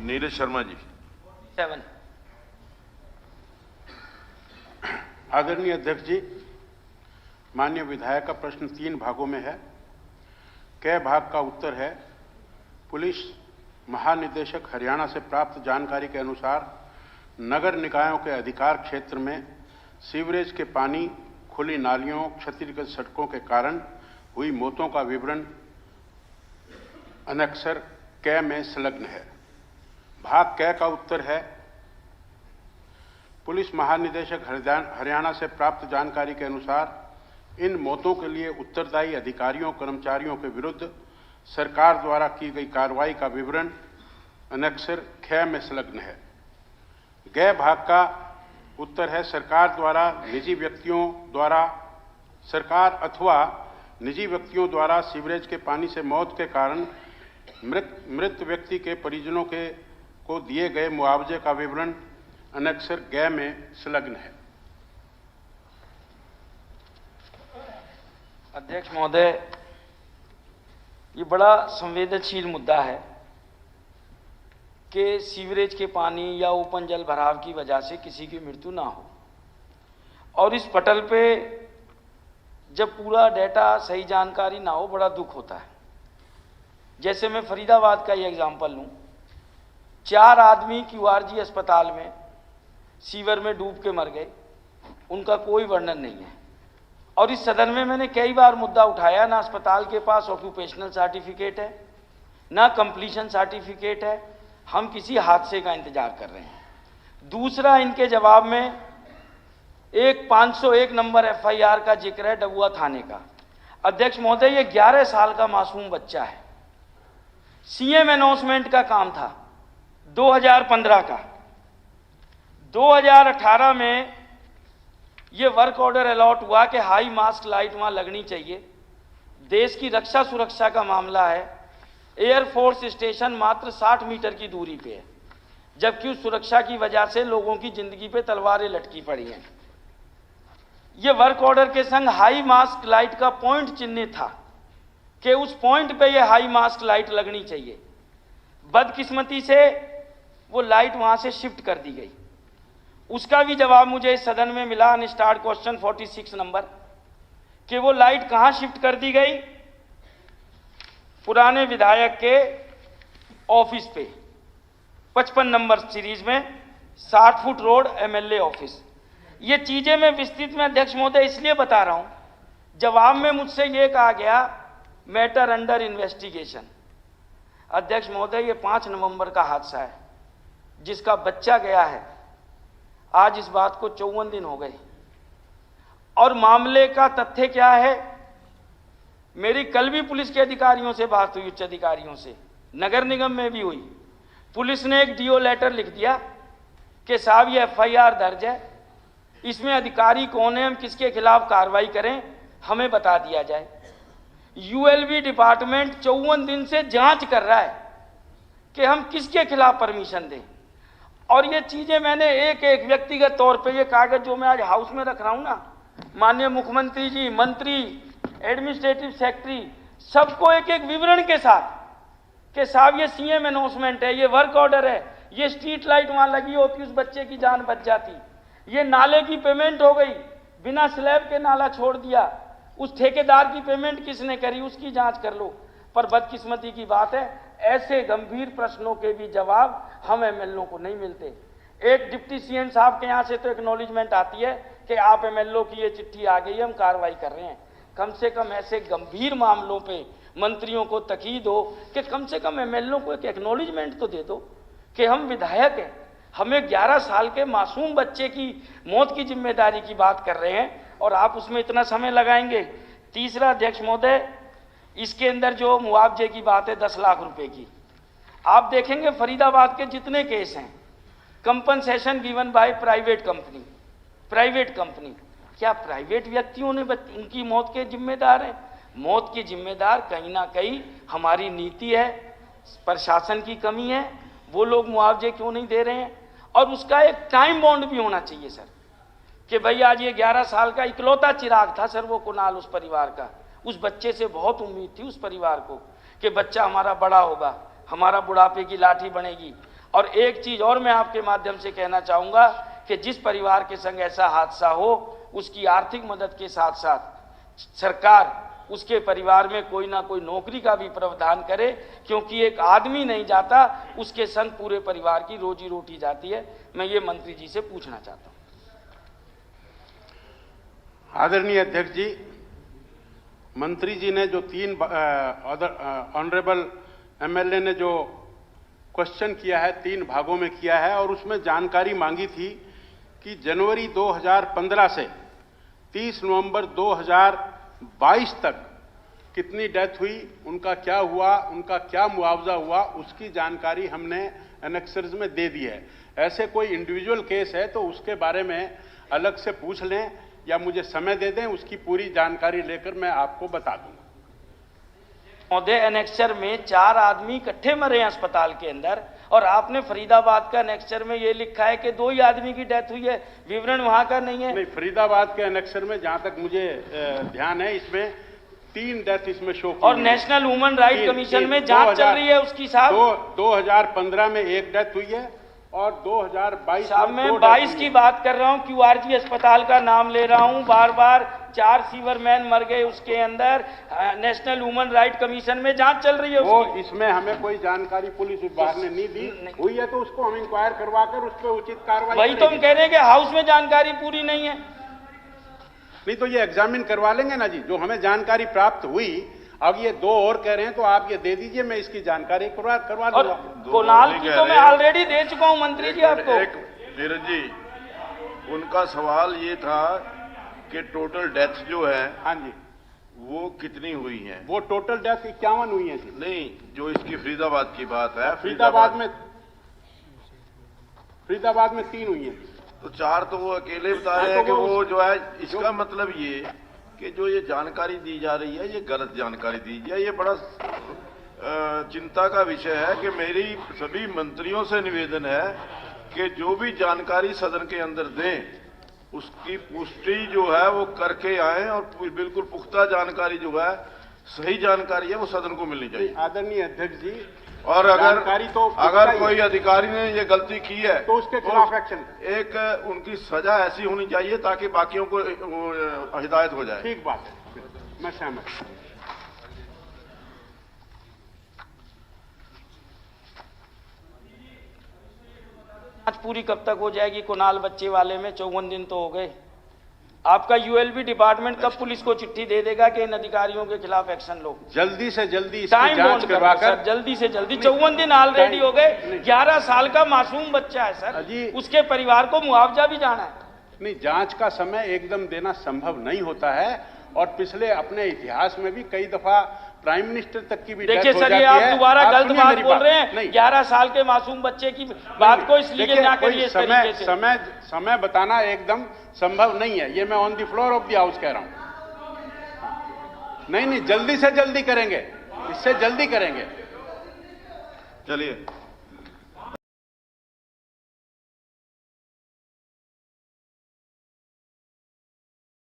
नीरज शर्मा जी। 7। आदरणीय अध्यक्ष जी, माननीय विधायक का प्रश्न 3 भागों में है। क भाग का उत्तर है, पुलिस महानिदेशक हरियाणा से प्राप्त जानकारी के अनुसार नगर निकायों के अधिकार क्षेत्र में सीवरेज के पानी, खुली नालियों, क्षतिग्रस्त सड़कों के कारण हुई मौतों का विवरण अनेक्सर क में संलग्न है। भाग क का उत्तर है, पुलिस महानिदेशक हरियाणा से प्राप्त जानकारी के अनुसार इन मौतों के लिए उत्तरदायी अधिकारियों कर्मचारियों के विरुद्ध सरकार द्वारा की गई कार्रवाई का विवरण अनेक्सर ख में संलग्न है। ग भाग का उत्तर है, सरकार अथवा निजी व्यक्तियों द्वारा सीवरेज के पानी से मौत के कारण मृत व्यक्ति के परिजनों को दिए गए मुआवजे का विवरण अनेक्सर ग में संलग्न है। अध्यक्ष महोदय, ये बड़ा संवेदनशील मुद्दा है कि सीवरेज के पानी या ओपन जल भराव की वजह से किसी की मृत्यु ना हो, और इस पटल पे जब पूरा डेटा, सही जानकारी ना हो, बड़ा दुख होता है। जैसे मैं फरीदाबाद का ही एग्जाम्पल लूँ, 4 आदमी QRG अस्पताल में सीवर में डूब के मर गए, उनका कोई वर्णन नहीं है। और इस सदन में मैंने कई बार मुद्दा उठाया, ना अस्पताल के पास ऑक्यूपेशनल सर्टिफिकेट है, ना कंप्लीशन सर्टिफिकेट है, हम किसी हादसे का इंतजार कर रहे हैं। दूसरा, इनके जवाब में एक 501 नंबर FIR का जिक्र है डबुआ थाने का। अध्यक्ष महोदय, ये 11 साल का मासूम बच्चा है। CM अनाउंसमेंट का काम था 2015 का। 2018 में ये वर्क ऑर्डर अलॉट हुआ कि हाई मास्क लाइट वहाँ लगनी चाहिए। देश की रक्षा सुरक्षा का मामला है। एयरफोर्स स्टेशन मात्र 60 मीटर की दूरी पे है, जबकि उस सुरक्षा की वजह से लोगों की जिंदगी पे तलवारें लटकी पड़ी हैं। ये वर्क ऑर्डर के संग हाई मास्क लाइट का पॉइंट चिन्हित था कि उस पॉइंट पे ये हाई मास्क लाइट लगनी चाहिए। बदकिस्मती से वो लाइट वहाँ से शिफ्ट कर दी गई। उसका भी जवाब मुझे इस सदन में मिला, अनस्टार्ड क्वेश्चन 46 नंबर, कि वो लाइट कहाँ शिफ्ट कर दी गई? पुराने विधायक के ऑफिस पे, 55 नंबर सीरीज में, 60 फुट रोड MLA ऑफिस। ये चीजें मैं विस्तृत में अध्यक्ष महोदय इसलिए बता रहा हूं, जवाब में मुझसे ये कहा गया मैटर अंडर इन्वेस्टिगेशन। अध्यक्ष महोदय, ये 5 नवंबर का हादसा है, जिसका बच्चा गया है। आज इस बात को 54 दिन हो गए, और मामले का तथ्य क्या है? मेरी कल भी पुलिस के अधिकारियों से बात हुई, उच्च अधिकारियों से, नगर निगम में भी हुई। पुलिस ने एक DO लेटर लिख दिया कि साहब ये FIR दर्ज है, इसमें अधिकारी कौन है, हम किसके खिलाफ कार्रवाई करें, हमें बता दिया जाए। ULB डिपार्टमेंट 54 दिन से जांच कर रहा है कि हम किसके खिलाफ परमिशन दें। और ये चीजें मैंने एक एक व्यक्तिगत तौर पे, ये कागज जो मैं आज हाउस में रख रहा हूं ना, माननीय मुख्यमंत्री जी, मंत्री, एडमिनिस्ट्रेटिव सेक्रेटरी, सबको एक एक विवरण के साथ कि साहब ये CM अनाउंसमेंट है, ये वर्क ऑर्डर है, ये स्ट्रीट लाइट वहां लगी होती उस बच्चे की जान बच जाती, ये नाले की पेमेंट हो गई, बिना स्लैब के नाला छोड़ दिया, उस ठेकेदार की पेमेंट किसने करी, उसकी जांच कर लो। पर बदकिस्मती की बात है, ऐसे गंभीर प्रश्नों के भी जवाब हम MLO को नहीं मिलते। एक डिप्टी CM साहब के यहाँ से तो एक्नॉलेजमेंट आती है कि आप MLO की ये चिट्ठी आ गई है, हम कार्रवाई कर रहे हैं। कम से कम ऐसे गंभीर मामलों पे मंत्रियों को तकीद हो कि कम से कम MLO को एक एक्नॉलेजमेंट तो दे दो कि हम विधायक हैं, हमें 11 साल के मासूम बच्चे की मौत की जिम्मेदारी की बात कर रहे हैं और आप उसमें इतना समय लगाएंगे। तीसरा अध्यक्ष महोदय, इसके अंदर जो मुआवजे की बात है 10 लाख रुपए की, आप देखेंगे फरीदाबाद के जितने केस हैं, compensation given by private company, क्या प्राइवेट व्यक्तियों ने उनकी मौत के जिम्मेदार हैं? मौत के जिम्मेदार कहीं ना कहीं हमारी नीति है, प्रशासन की कमी है, वो लोग मुआवजे क्यों नहीं दे रहे हैं? और उसका एक टाइम बाउंड भी होना चाहिए सर, कि भाई आज ये 11 साल का इकलौता चिराग था सर वो कुणाल, उस परिवार का, उस बच्चे से बहुत उम्मीद थी उस परिवार को कि बच्चा हमारा बड़ा होगा, हमारा बुढ़ापे की लाठी बनेगी। और एक चीज और मैं आपके माध्यम से कहना चाहूंगा कि जिस परिवार के संग ऐसा हादसा हो, उसकी आर्थिक मदद के साथ साथ सरकार उसके परिवार में कोई ना कोई नौकरी का भी प्रावधान करे, क्योंकि एक आदमी नहीं जाता, उसके संग पूरे परिवार की रोजी रोटी जाती है। मैं ये मंत्री जी से पूछना चाहता हूं। आदरणीय अध्यक्ष जी, मंत्री जी ने जो ऑनरेबल एमएलए ने जो क्वेश्चन किया है, 3 भागों में किया है और उसमें जानकारी मांगी थी कि जनवरी 2015 से 30 नवंबर 2022 तक कितनी डेथ हुई, उनका क्या हुआ, उनका क्या मुआवजा हुआ, उसकी जानकारी हमने एनेक्सर्स में दे दी है। ऐसे कोई इंडिविजुअल केस है तो उसके बारे में अलग से पूछ लें या मुझे समय दे दें, उसकी पूरी जानकारी लेकर मैं आपको बता दूंगा। महोदय, एनेक्सर में 4 आदमी इकट्ठे मरे हैं अस्पताल के अंदर, और आपने फरीदाबाद का एनेक्सर में ये लिखा है कि 2 ही आदमी की डेथ हुई है, विवरण वहां का नहीं है। नहीं, फरीदाबाद के एनेक्सर में जहां तक मुझे ध्यान है, इसमें 3 डेथ इसमें शो की और नेशनल ह्यूमन राइट कमीशन में जांच चल रही है उसकी साहब। 2015 में 1 डेथ हुई है और 2022 साहब मैं 22 की बात कर रहा हूं, QRG अस्पताल का नाम ले रहा हूं बार बार। 4 सीवरमैन मर गए उसके अंदर, नेशनल ह्यूमन राइट कमीशन में जांच चल रही है वो उसकी। इसमें हमें कोई जानकारी पुलिस विभाग ने नहीं दी, हुई है तो उसको हम इंक्वायर करवाकर उस पर उचित कार्रवाई वही तो हम कह रहे हैं कि हाउस में जानकारी पूरी नहीं है। नहीं तो ये एग्जामिन करवा लेंगे ना जी, जो हमें जानकारी प्राप्त हुई। अब ये 2 और कह रहे हैं तो आप ये दे दीजिए, मैं इसकी जानकारी करवा और दूंगा। कोनाल की तो मैं ऑलरेडी दे चुका हूं मंत्री जी आपको। नीरज जी, उनका सवाल ये था कि टोटल डेथ जो है, हाँ जी, वो कितनी हुई है? वो टोटल डेथ 51 हुई है जी। नहीं, जो इसकी फरीदाबाद की बात है, फरीदाबाद में 3 हुई है। तो 4 तो वो अकेले बता रहे हैं कि वो जो है, इसका मतलब ये कि जो ये जानकारी दी जा रही है, ये गलत जानकारी दी है। ये बड़ा चिंता का विषय है कि मेरी सभी मंत्रियों से निवेदन है कि जो भी जानकारी सदन के अंदर दें, उसकी पुष्टि जो है वो करके आए, और बिल्कुल पुख्ता जानकारी जो है, सही जानकारी है, वो सदन को मिलनी चाहिए। आदरणीय अध्यक्ष जी, और अगर तो कोई अधिकारी ने ये गलती की है तो उसके खिलाफ एक्शन, एक उनकी सजा ऐसी होनी चाहिए ताकि बाकियों को हिदायत हो जाए। ठीक बात है, मैं सहमत हूं। आज पूरी कब तक हो जाएगी? कुनाल बच्चे वाले में 54 दिन तो हो गए। आपका ULB डिपार्टमेंट कब पुलिस को चिट्ठी दे देगा कि इन अधिकारियों के खिलाफ एक्शन लो? जल्दी से जल्दी इसकी टाइम जांच करवाकर, जल्दी से जल्दी। 54 दिन ऑलरेडी हो गए। 11 साल का मासूम बच्चा है सर, उसके परिवार को मुआवजा भी जाना है। नहीं, जांच का समय एकदम देना संभव नहीं होता है, और पिछले अपने इतिहास में भी कई दफा प्राइम मिनिस्टर तक की भी डेथ हो देखिए जाती सर, है। ये आप दोबारा गलत सुनिए बात मेरी बोल रहे हैं। नहीं, 11 साल के मासूम बच्चे की बात को इसलिए ना करिए इस तरीके से। समय बताना एकदम संभव नहीं है, ये मैं on the floor of the house कह रहा हूं। नहीं, जल्दी से जल्दी करेंगे, इससे जल्दी करेंगे। चलिए।